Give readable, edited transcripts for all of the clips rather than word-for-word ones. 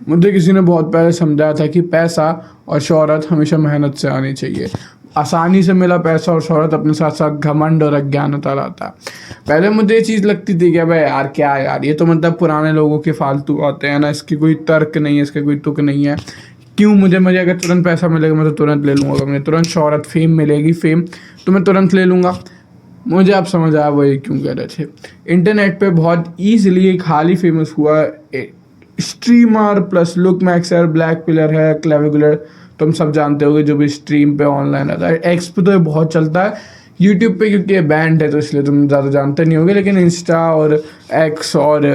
मुझे किसी ने बहुत पहले समझाया था कि पैसा और शोहरत हमेशा मेहनत से आनी चाहिए। आसानी से मिला पैसा और शोहरत अपने साथ साथ घमंड और अज्ञानता लाता है। पहले मुझे ये चीज़ लगती थी कि भाई यार क्या यार, ये तो मतलब पुराने लोगों के फालतू आते हैं ना, इसकी कोई तर्क नहीं है, इसका कोई तुक नहीं है। क्यों मुझे अगर तुरंत पैसा मिलेगा मैं तो तुरंत ले लूँगा, अगर मुझे तुरंत शोहरत फेम मिलेगी फेम तो मैं तुरंत ले लूँगा। मुझे अब समझ आया वो ये क्यों कह रहे थे। इंटरनेट पे बहुत ईजिली एक हाल ही फेमस हुआ streamer plus look Maxar black pillar है क्लेविकुलर, तुम सब जानते होगे जो भी स्ट्रीम पे ऑनलाइन आता है। एक्स पे तो ये बहुत चलता है, यूट्यूब पे क्योंकि ये बैंड है तो इसलिए तुम ज़्यादा जानते नहीं होगे, लेकिन इंस्टा और एक्स और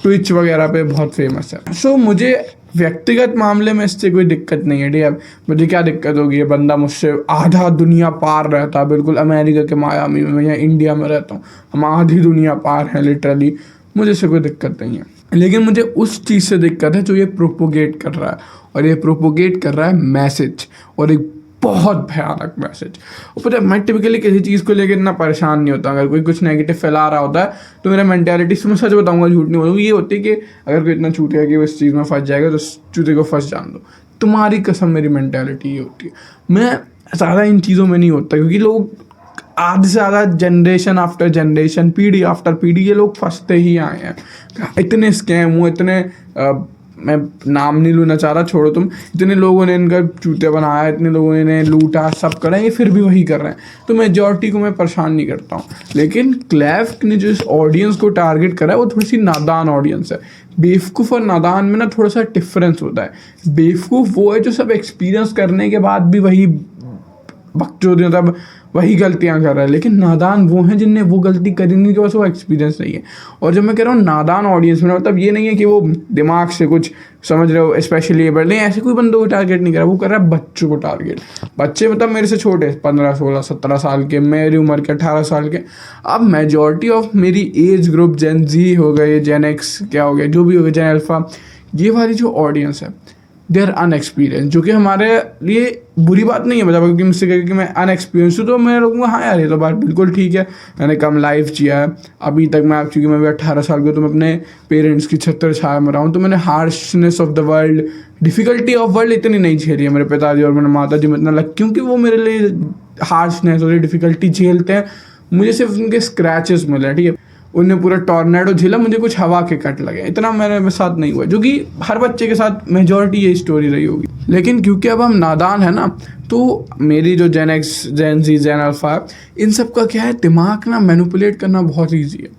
ट्विच वगैरह पे बहुत फेमस है। सो मुझे व्यक्तिगत मामले में इससे कोई दिक्कत नहीं है। ठीक है, मुझे क्या दिक्कत होगी, ये बंदा मुझसे आधा दुनिया पार रहता है, बिल्कुल अमेरिका के मायामी में, मैं यहाँ इंडिया में रहता हूँ, हम आधी दुनिया पार हैं लिटरली, मुझे इससे कोई दिक्कत नहीं है। लेकिन मुझे उस चीज़ से दिक्कत है जो ये प्रोपोगेट कर रहा है, और ये प्रोपोगेट कर रहा है मैसेज, और एक बहुत भयानक मैसेज। और पता है मैं टिपिकली किसी चीज़ को लेकर इतना परेशान नहीं होता। अगर कोई कुछ नेगेटिव फैला रहा होता है तो मेरा मेंटालिटी से, मैं सच बताऊंगा झूठ नहीं बोलूँगा, ये होती है कि अगर कोई इतना चूतिया कि वो इस चीज़ में फंस जाएगा तो चूते को फंस जान दो। तुम्हारी कसम मेरी मेंटालिटी ये होती है। मैं ज़्यादा इन चीज़ों में नहीं होता क्योंकि लोग आधे से ज़्यादा जनरेशन आफ्टर जनरेशन, पीढ़ी आफ्टर पीढ़ी ये लोग फंसते ही आए हैं। इतने स्कैम हुए, इतने मैं नाम नहीं लूना चाह रहा, छोड़ो तुम, इतने लोगों ने इनका चूते बनाया, इतने लोगों ने इन्हें लूटा, सब करा, ये फिर भी वही कर रहे हैं। तो मेजॉरिटी को मैं परेशान नहीं करता हूँ। लेकिन क्लैव ने जो इस ऑडियंस को टारगेट करा है वो थोड़ी सी नादान ऑडियंस है। बेवकूफ़ और नादान में ना थोड़ा सा डिफरेंस होता है। बेवकूफ़ वो है जो सब एक्सपीरियंस करने के बाद भी वही बकचोदी, मतलब वही गलतियां कर रहा है। लेकिन नादान वो हैं जिनने वो गलती करी नहीं, के पास वो एक्सपीरियंस नहीं है। और जब मैं कह रहा हूँ नादान ऑडियंस में, मतलब ये नहीं है कि वो दिमाग से कुछ समझ रहे हो स्पेशली एबल्ड नहीं, ऐसे कोई बंदों को टारगेट नहीं कर रहा, वो कर रहा है बच्चों को टारगेट। बच्चे मतलब मेरे से छोटे, 15 16 17 साल के, मेरी उम्र के 18 साल के। अब मेजॉरिटी ऑफ मेरी एज ग्रुप जेन जी हो गए, जेन एक्स क्या हो गया, जो भी हो गया, जेन अल्फ़ा, ये वाली जो ऑडियंस है दे आर अनएक्सपीरियंस, जो कि हमारे लिए बुरी बात नहीं है। मतलब क्योंकि मुझसे कहे कि मैं अनएक्सपीरियंस हूँ तो मैं लगूँगा हाँ यार ये तो बात बिल्कुल ठीक है, मैंने कम लाइफ जिया है अभी तक। मैं क्योंकि मैं भी 18 साल का, तो मैं अपने पेरेंट्स की छत्र छाया में रहा हूँ, तो मैंने harshness of the world, difficulty of world इतनी नहीं झेली है। मेरे पिताजी और मेरे माता जी में इतना लग, क्योंकि वो मेरे लिए हार्शनेस और डिफ़िकल्टी झेलते हैं, मुझे सिर्फ उनके स्क्रैचेस मिले, ठीक है। उन्हें पूरा टॉर्नेडो झेला, मुझे कुछ हवा के कट लगे, इतना मेरे साथ नहीं हुआ, जो कि हर बच्चे के साथ मेजॉरिटी यही स्टोरी रही होगी। लेकिन क्योंकि अब हम नादान है ना, तो मेरी जो जेन एक्स, जेन जी, जेन अल्फा, इन सब का क्या है, दिमाग ना मैनिपुलेट करना बहुत ईजी है,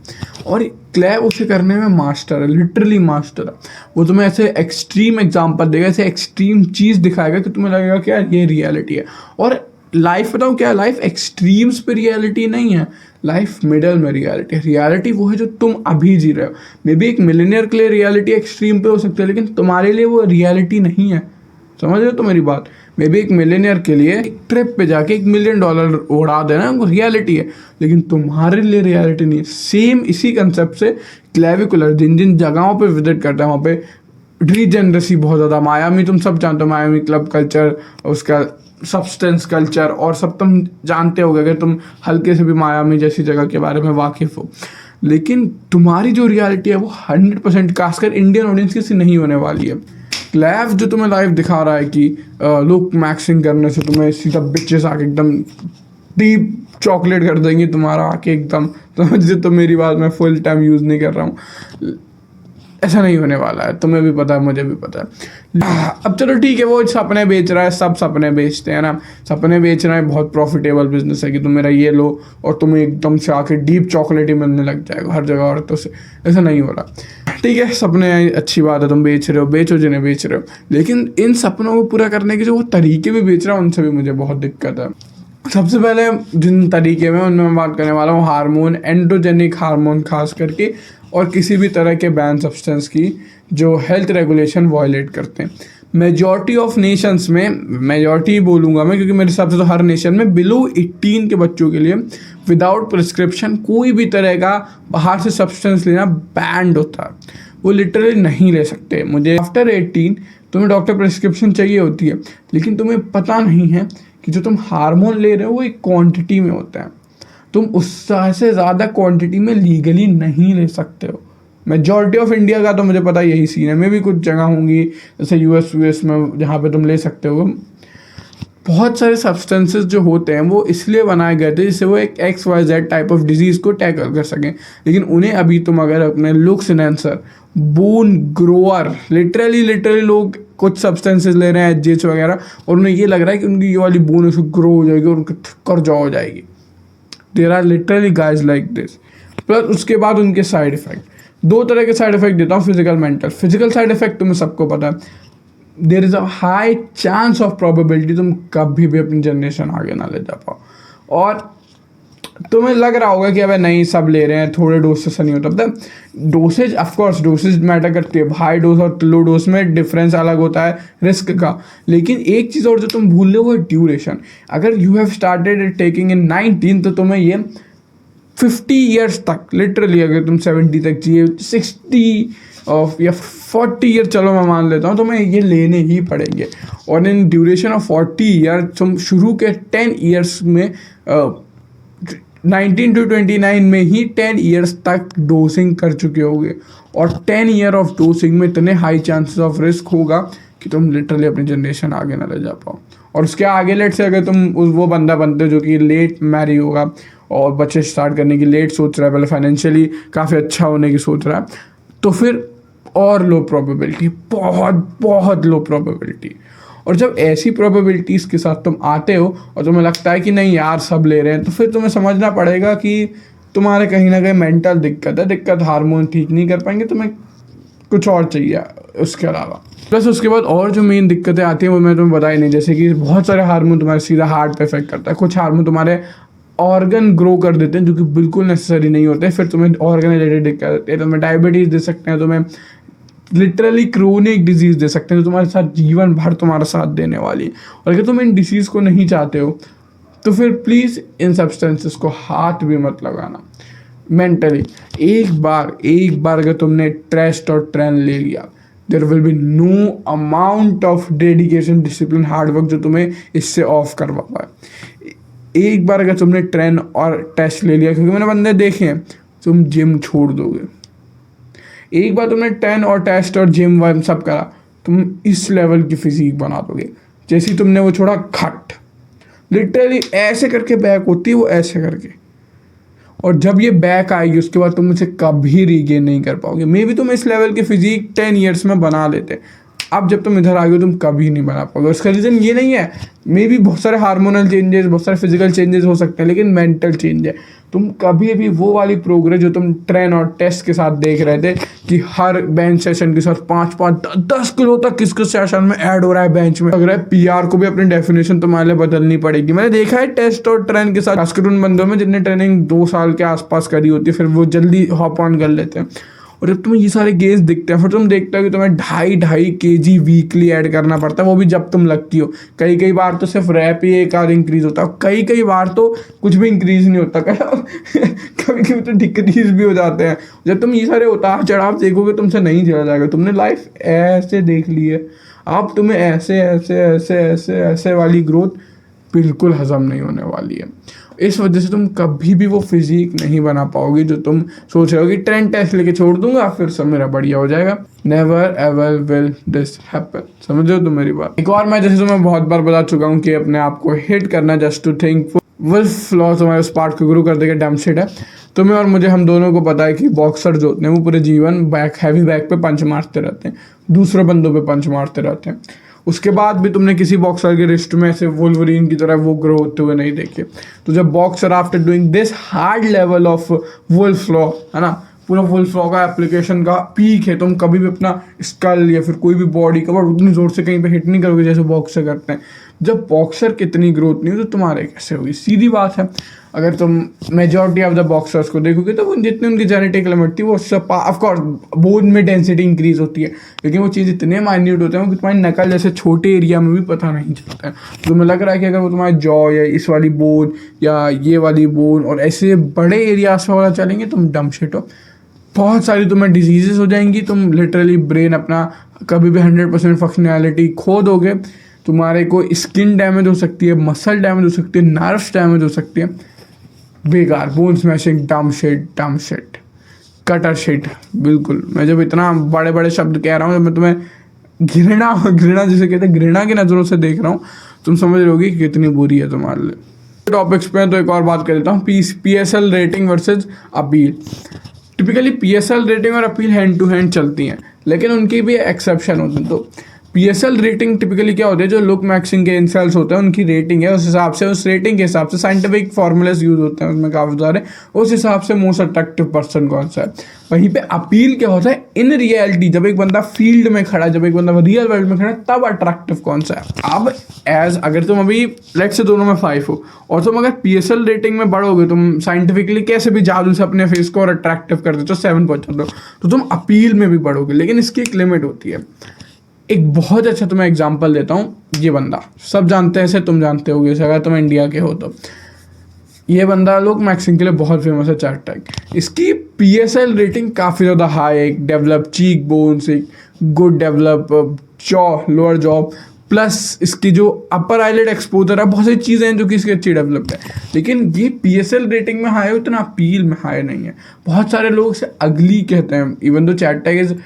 और क्लैव उसे करने में मास्टर है, लिटरली मास्टर है। वो तुम्हें ऐसे एक्सट्रीम एग्जाम्पल देगा, ऐसे एक्सट्रीम चीज़ दिखाएगा कि तुम्हें लगेगा कि यार ये रियलिटी है। और लाइफ बताऊँ क्या, लाइफ एक्सट्रीम्स पे रियलिटी नहीं है, लाइफ मिडल में रियलिटी है। रियलिटी वो है जो तुम अभी जी रहे हो। मे बी एक मिलियनियर के लिए रियलिटी एक्सट्रीम पे हो सकती है, लेकिन तुम्हारे लिए वो रियलिटी नहीं है। समझ रहे हो तो मेरी बात। मे बी एक मिलियनियर के लिए एक ट्रिप पे जाके $1 मिलियन उड़ा देना वो रियलिटी है, लेकिन तुम्हारे लिए रियलिटी नहीं है। सेम इसी कंसेप्ट से क्लेविकुलर जिन जिन जगहों पे विजिट करता है वहाँ पे रीजेनरेसी बहुत ज़्यादा। मायामी तुम सब जानते हो, मायामी क्लब कल्चर, उसका सब्सटेंस कल्चर और सब तुम जानते होगे अगर तुम हल्के से भी मायामी जैसी जगह के बारे में वाकिफ़ हो। लेकिन तुम्हारी जो रियलिटी है वो 100% खासकर इंडियन ऑडियंस की नहीं होने वाली है। क्लैव जो तुम्हें लाइव दिखा रहा है कि लुक मैक्सिंग करने से तुम्हें सीधा बिचेस आके एकदम डीप चॉकलेट कर देंगी तुम्हारा आके एकदम, तो तो मेरी बात मैं फुल टाइम यूज़ नहीं कर रहा हूँ, ऐसा नहीं होने वाला है। तुम्हें भी पता है, मुझे भी पता है। अब चलो ठीक है, वो सपने बेच रहा है, सब सपने बेचते हैं ना, सपने बेचना है बहुत प्रॉफिटेबल बिजनेस है कि तुम मेरा ये लो और तुम्हें एकदम से आके डीप चॉकलेट ही मिलने लग जाएगा हर जगह औरतों से। ऐसा नहीं हो रहा। ठीक है, सपने अच्छी बात है, तुम बेच रहे हो, बेचो जिन्हें बेच रहे हो, लेकिन इन सपनों को पूरा करने के जो वो तरीके भी बेच रहा है उनसे भी मुझे बहुत दिक्कत है। सबसे पहले जिन तरीके में उनमें मैं बात करने वाला हूँ हार्मोन, एंड्रोजेनिक हार्मोन खास करके, और किसी भी तरह के बैन सब्सटेंस की जो हेल्थ रेगुलेशन वायलेट करते हैं। मेजॉरिटी ऑफ नेशंस में, मेजॉरिटी बोलूँगा मैं क्योंकि मेरे हिसाब से तो हर नेशन में बिलो 18 के बच्चों के लिए विदाउट प्रिस्क्रिप्शन कोई भी तरह का बाहर से सब्सटेंस लेना बैंड होता है। वो लिटरली नहीं ले सकते। मुझे आफ्टर 18 तुम्हें डॉक्टर प्रिस्क्रिप्शन चाहिए होती है, लेकिन तुम्हें पता नहीं है कि जो तुम हार्मोन ले रहे हो वो एक क्वांटिटी में होता है, तुम उससे ज़्यादा क्वांटिटी में लीगली नहीं ले सकते हो। मेजॉरिटी ऑफ इंडिया का तो मुझे पता यही सीन है, मे भी कुछ जगह होंगी जैसे यूएस में जहाँ पे तुम ले सकते हो। बहुत सारे सब्सटेंसेस जो होते हैं वो इसलिए बनाए गए थे जिससे वो एक XYZ टाइप ऑफ डिजीज़ को टैकल कर सकें, लेकिन उन्हें अभी तुम अगर अपने looks enhancer, bone grower, literally लोग कुछ सब्सटेंसेस ले रहे हैं एचजीएच वगैरह और उन्हें ये लग रहा है कि उनकी ये वाली बोन उसको ग्रो हो जाएगी और उनकी कर जॉ हो जाएगी। There are literally guys like this. Plus उसके बाद उनके साइड इफेक्ट, दो तरह के साइड इफेक्ट देता हूँ, physical mental. Physical side effect तुम्हें सबको पता है, there is a high chance of probability तुम कभी भी अपनी जनरेशन आगे ना ले जा पाओ। और तुम्हें लग रहा होगा कि अबे नहीं सब ले रहे हैं, थोड़े डोज से नहीं होता। मतलब डोसेज, ऑफकोर्स डोसेज मैटर करती है, हाई डोज और लो डोज में डिफरेंस अलग होता है रिस्क का। लेकिन एक चीज़ और जो तुम भूल रहे हो वो है ड्यूरेशन। अगर you have started taking in 19 तो तुम्हें ये 50 ईयर्स तक, लिटरली अगर तुम 70 तक जिए, 60 या 40 ईयर चलो मैं मान लेता हूँ, तो मैं ये लेने ही पड़ेंगे। और इन ड्यूरेशन ऑफ 40 ईयर तुम शुरू के 10 ईयर्स में 19 to 29 में ही 10 ईयर्स तक डोसिंग कर चुके होगे। और 10 ईयर ऑफ डोसिंग में इतने हाई चांसेस ऑफ रिस्क होगा कि तुम लिटरली अपनी जनरेशन आगे ना ले जा पाओ। और उसके आगे लेट से अगर तुम वो बंदा बनते हो जो कि लेट मैरी होगा और बच्चे स्टार्ट करने की लेट सोच रहा है, पहले फाइनेंशियली काफ़ी अच्छा होने की सोच रहा है, तो फिर और लो प्रोबेबिलिटी, बहुत लो प्रोबेबिलिटी। और जब ऐसी प्रोबेबिलिटीज़ के साथ तुम आते हो और तुम्हें लगता है कि नहीं यार सब ले रहे हैं, तो फिर तुम्हें समझना पड़ेगा कि तुम्हारे कहीं ना कहीं मेंटल दिक्कत हार्मोन ठीक नहीं कर पाएंगे, तुम्हें कुछ और चाहिए उसके अलावा। प्लस उसके बाद और जो मेन दिक्कतें आती हैं वो मैं तुम्हें बताई नहीं, जैसे कि बहुत सारे हार्मोन तुम्हारे सीधा हार्ट पे इफेक्ट करता है, कुछ हार्मोन तुम्हारे ऑर्गन ग्रो कर देते हैं जो कि बिल्कुल नेसेसरी नहीं होते, फिर तुम्हें ऑर्गन रिलेटेड दिक्कत आती है। तुम्हें डायबिटीज़ दे सकते हैं, तुम्हें लिटरली क्रोनिक डिजीज़ दे सकते हैं जो तुम्हारे साथ जीवन भर तुम्हारा साथ देने वाली है। और अगर तुम इन डिसीज़ को नहीं चाहते हो तो फिर प्लीज़ इन सब्सटेंसेस को हाथ भी मत लगाना। मेंटली एक बार अगर तुमने टेस्ट और ट्रेन ले लिया, there will be no amount of dedication, discipline, hard work जो तुम्हें इससे ऑफ करवा पाए। एक बार अगर तुमने ट्रेन और टेस्ट ले लिया, क्योंकि मैंने बंदे देखे हैं, तुम जिम छोड़ दोगे। एक बार तुमने 10 और टेस्ट और जिम वाइम सब करा, तुम इस लेवल की फिजिक बना दोगे। जैसे ही तुमने वो छोड़ा, खट, लिटरली ऐसे करके बैक होती है वो, ऐसे करके। और जब ये बैक आएगी उसके बाद तुम इसे कभी रीगेन नहीं कर पाओगे। मे बी तुम इस लेवल की फिजिक 10 ईयर्स में बना लेते, अब जब तुम इधर आ गए तुम कभी नहीं बना पाओगे। उसका रीज़न ये नहीं है, मे बी बहुत सारे हार्मोनल चेंजेस, बहुत सारे फिजिकल चेंजेस हो सकते हैं, लेकिन मेंटल चेंज है। तुम कभी भी वो वाली प्रोग्रेस जो तुम ट्रेन और टेस्ट के साथ देख रहे थे कि हर बेंच सेशन के साथ 5-10 किलो तक किस सेशन में ऐड हो रहा है बेंच में, लग रहा है पीआर को भी अपनी डेफिनेशन तुम्हारे लिए बदलनी पड़ेगी। मैंने देखा है टेस्ट और ट्रेन के साथ, खासकर उन बंदों में जिनने ट्रेनिंग 2 साल के आसपास करी होती है, फिर वो जल्दी हॉप ऑन कर लेते हैं। और जब तुम्हें ये सारे गेंस दिखते हैं, फिर तुम देखते हो कि तुम्हें 2.5 kg वीकली ऐड करना पड़ता है, वो भी जब तुम लगती हो। कई बार तो सिर्फ रैप ही एक आध इंक्रीज होता है, कई बार तो कुछ भी इंक्रीज नहीं होता, कभी तो डिक्रीज भी हो जाते हैं। जब तुम ये सारे उतार चढ़ाव देखोगे तुमसे नहीं झेला जाएगा। तुमने लाइफ ऐसे देख ली है, अब तुम्हें ऐसे वाली ग्रोथ बिल्कुल हजम नहीं होने वाली है। इस वजह से तुम कभी भी वो फिजिक नहीं बना पाओगे जो तुम सोच रहे हो कि ट्रेन टेस्ट लेके छोड़ दूंगा फिर सब मेरा बढ़िया हो जाएगा। Never ever will this happen. समझ रहे हो तुम मेरी बात? एक और मैं जैसे तुम्हें बहुत बार बता चुका हूँ कि अपने आप को हिट करना, just to think wolf flaw तुम्हारे उस पार्ट को ग्रो कर देगा, डैम शिट है। तुम्हें और मुझे, हम दोनों को पता है कि बॉक्सर जो होते हैं वो पूरे जीवन हैवी बैक पे पंच मारते रहते हैं, दूसरे बंदों पे पंच मारते रहते हैं। उसके बाद भी तुमने किसी बॉक्सर के रिस्ट में ऐसे वुल्वरीन की तरह वो ग्रो होते हुए नहीं देखे। तो जब boxer after doing this hard level of wolf flaw, है ना, पूरा वुल्फ फ्लॉ का एप्लीकेशन का पीक है, तुम कभी भी अपना स्कल या फिर कोई भी बॉडी कवर उतनी जोर से कहीं पे हिट नहीं करोगे जैसे बॉक्सर करते हैं। जब बॉक्सर की इतनी ग्रोथ नहीं हो तो तुम्हारे कैसे होगी? सीधी बात है। अगर तुम मेजॉरिटी ऑफ द बॉक्सर्स को देखोगे तो वो जितनी उनकी जेनेटिक लिमिट थी वो उससे ऑफकोर्स बोन में डेंसिटी इंक्रीज होती है, लेकिन वो चीज़ इतने माइन्यूट होते हैं कि तुम्हारी नकल जैसे छोटे एरिया में भी पता नहीं चलता है। तो तुम्हें लग रहा है कि अगर वो तुम्हारे जॉ या इस वाली बोन या ये वाली बोन और ऐसे बड़े एरियाज पर वाला चलेंगे, तुम डम शिट हो। बहुत सारी तुम्हें डिजीजेस हो जाएंगी, तुम लिटरली ब्रेन अपना कभी भी 100% फंक्शनैलिटी खो दोगे। तुम्हारे को स्किन डैमेज हो सकती है, मसल डैमेज हो सकती है, नर्व्स डैमेज हो सकती है, बेकार, बोन स्मैशिंग, डम शिट। कटर शिट, बिल्कुल। मैं जब इतना बड़े बड़े शब्द कह रहा हूँ, मैं तुम्हें घृणा घृणा जिसे कहते हैं, घृणा की नज़रों से देख रहा हूँ, तुम समझ रहे होगी कि कितनी बुरी है तुम्हारे लिए। टॉपिक्स पे तो एक और बात कर देता हूँ, PSL rating versus appeal. Typically PSL rating और अपील हैंड टू हैंड चलती हैं, लेकिन उनकी भी एक्सेप्शन होते हैं। तो PSL रेटिंग टिपिकली क्या होती है, जो लुक मैक्सिंग के इंसेल्स होते हैं उनकी रेटिंग है, उस हिसाब से, उस रेटिंग के हिसाब से साइंटिफिक फार्मूलाज यूज होते हैं उसमें काफ़ी सारे, उस हिसाब से मोस्ट अट्रैक्टिव पर्सन कौन सा है। वहीं पे अपील क्या होता है, इन रियलिटी, जब एक बंदा फील्ड में खड़ा है, जब एक बंदा रियल वर्ल्ड में खड़ा है, तब अट्रैक्टिव कौन सा है। अब अगर तुम अभी लेट से दोनों में 5 हो, और तुम अगर PSL रेटिंग में बढ़ोगे, तुम साइंटिफिकली कैसे भी जादू से अपने फेस को और अट्रैक्टिव कर देते हो 7 पहुंचा दो, तो तुम अपील में भी बढ़ोगे, लेकिन इसकी एक लिमिट होती है। एक बहुत अच्छा तुम्हें एग्जांपल देता हूँ, ये बंदा सब जानते हैं, इसे तुम जानते होगे, अगर तुम इंडिया के हो तो। ये बंदा लुक मैक्सिंग के लिए बहुत फेमस है, चैट। इसकी PSL रेटिंग काफ़ी ज़्यादा हाई है, एक डेवलप चीक बोन्स, एक good develop jaw, lower jaw, plus इसकी जो अपर आईलेट एक्सपोजर है, बहुत सारी चीज़ें हैं जो कि इसकी अच्छी डेवलप्ड है। लेकिन ये PSL रेटिंग में हाई है, उतना अपील में हाई नहीं है। बहुत सारे लोग इसे अगली कहते हैं, even though chat is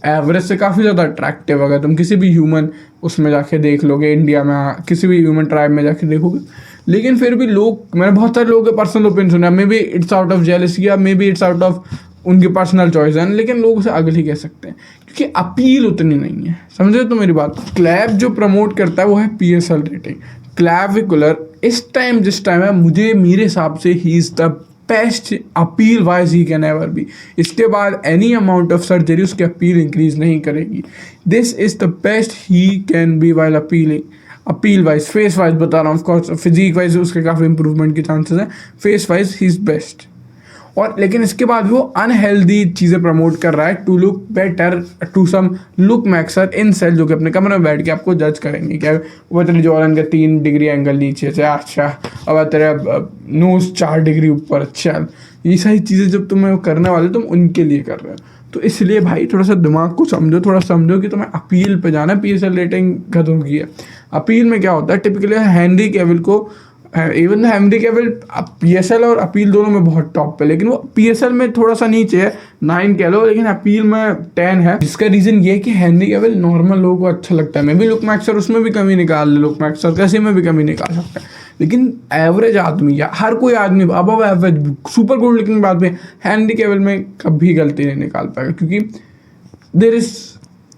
average से काफ़ी ज़्यादा अट्रैक्टिव। अगर तुम किसी भी ह्यूमन उसमें जाके देख लोगे, इंडिया में किसी भी ह्यूमन ट्राइब में जाके देखोगे, लेकिन फिर भी लोग, मैंने बहुत सारे लोगों के पर्सनल ओपिनियन सुने, maybe it's out of jealousy या maybe it's out of उनकी पर्सनल चॉइस है, लेकिन लोग उसे अगली कह सकते हैं क्योंकि अपील उतनी नहीं है। समझे तो मेरी बात। क्लैब जो प्रमोट करता है वो है PSL रेटिंग। क्लैविकुलर इस टाइम जिस टाइम है, मुझे मेरे हिसाब से he is the best appeal wise he can ever be. इसके बाद एनी अमाउंट ऑफ सर्जरी उसकी अपील इंक्रीज नहीं करेगी। This is the best he can be while appealing. Appeal wise, face wise बता रहा हूँ, ऑफकोर्स फिजिक वाइज उसके काफ़ी इंप्रूवमेंट के चांसेस हैं, face wise he is best. और लेकिन इसके बाद वो अनहेल्दी चीज़ें प्रमोट कर रहा है to look better to some look maxer in sell, जो कि अपने कमरे में बैठ के आपको जज करेंगे क्या वो तेरे जॉलन का 3 डिग्री एंगल नीचे से, अच्छा अब तेरा नोज 4 डिग्री ऊपर, अच्छा। ये सारी चीज़ें जब तुम्हें करने वाले तुम उनके लिए कर रहे हो, तो इसलिए भाई थोड़ा सा दिमाग को समझो, थोड़ा समझो कि तुम्हें अपील पे जाना है। PSL रेटिंग खत्म की है। अपील में क्या होता है, टिपिकली हेनरी कैविल को, इवन हेनरी कैविल PSL और अपील दोनों में बहुत टॉप पे, लेकिन वो PSL में थोड़ा सा नीचे है, 9 कह लो, लेकिन अपील में 10 है। जिसका रीज़न ये है कि हेनरी कैविल नॉर्मल लोगों को अच्छा लगता है। मैं भी लुक मैक्सर उसमें भी कमी निकाल ले, लुक मैक्सर कैसे में भी कमी निकाल सकता है, लेकिन एवरेज आदमी या हर कोई आदमी above average super good looking बात में हेनरी कैविल में कभी गलती नहीं निकाल पाएगा, क्योंकि देयर इज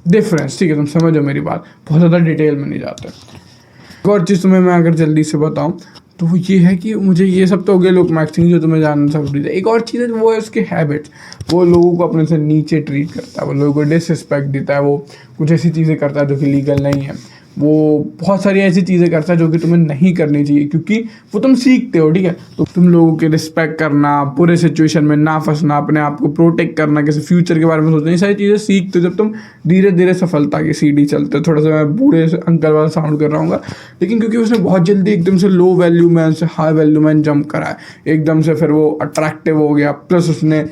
डिफरेंस। ठीक है, तुम समझो मेरी बात, बहुत ज़्यादा डिटेल में नहीं जाते। एक और चीज़ तुम्हें मैं अगर जल्दी से बताऊँ तो वो ये है कि मुझे ये सब तो हो गया लुक मैक्सिंग जो तुम्हें जानना जरूरी है। एक और चीज़ है वो है उसके हैबिट्स। वो लोगों को अपने से नीचे ट्रीट करता है, वो लोगों को डिसरिस्पेक्ट देता है, वो कुछ ऐसी चीज़ें करता है जो कि लीगल नहीं है, वो बहुत सारी ऐसी चीज़ें करता है जो कि तुम्हें नहीं करनी चाहिए, क्योंकि वो तुम सीखते हो। ठीक है, तो तुम लोगों के रिस्पेक्ट करना, पूरे सिचुएशन में ना फंसना, अपने आप को प्रोटेक्ट करना, कैसे फ्यूचर के बारे में सोचना, ये सारी चीज़ें सीखते हो जब तुम धीरे धीरे सफलता की सीढ़ी चलते हो। थोड़ा सा मैं बूढ़े अंकल वाला साउंड कर रहा हूँ, लेकिन क्योंकि उसने बहुत जल्दी एकदम से लो वैल्यू मैन से हाई वैल्यू मैन जंप करा है एकदम से, फिर वो अट्रैक्टिव हो गया, प्लस उसने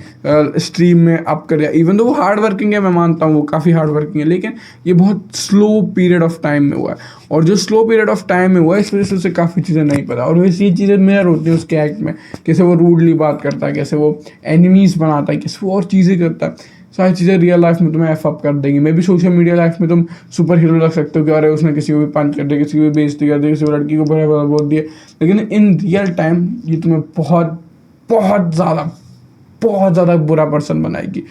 स्ट्रीम में अप कर दिया। इवन तो वो हार्ड वर्किंग है, मैं मानता हूँ वो काफ़ी हार्ड वर्किंग है, लेकिन ये बहुत स्लो पीरियड ऑफ टाइम में हुआ है, और जो स्लो पीरियड ऑफ टाइम में हुआ है इस वजह से उसे काफ़ी चीज़ें नहीं पता, और वैसे ये चीज़ें मिरर होती हैं उसके एक्ट में, कैसे वो रूडली बात करता है, कैसे वो एनिमीज़ बनाता है, कैसे वो और चीज़ें करता है। सारी चीज़ें रियल लाइफ में तुम्हें एफ अप कर देंगी। मे भी सोशल मीडिया लाइफ में तुम सुपर हीरो लग सकते हो कि अरे उसने किसी को भी पंच कर दिया, किसी को भी बेइज्जती कर दी, किसी को लड़की को बुरा भला बोल दिया, लेकिन इन रियल टाइम ये तुम्हें बहुत बहुत ज़्यादा बुरा पर्सन बनाएगी।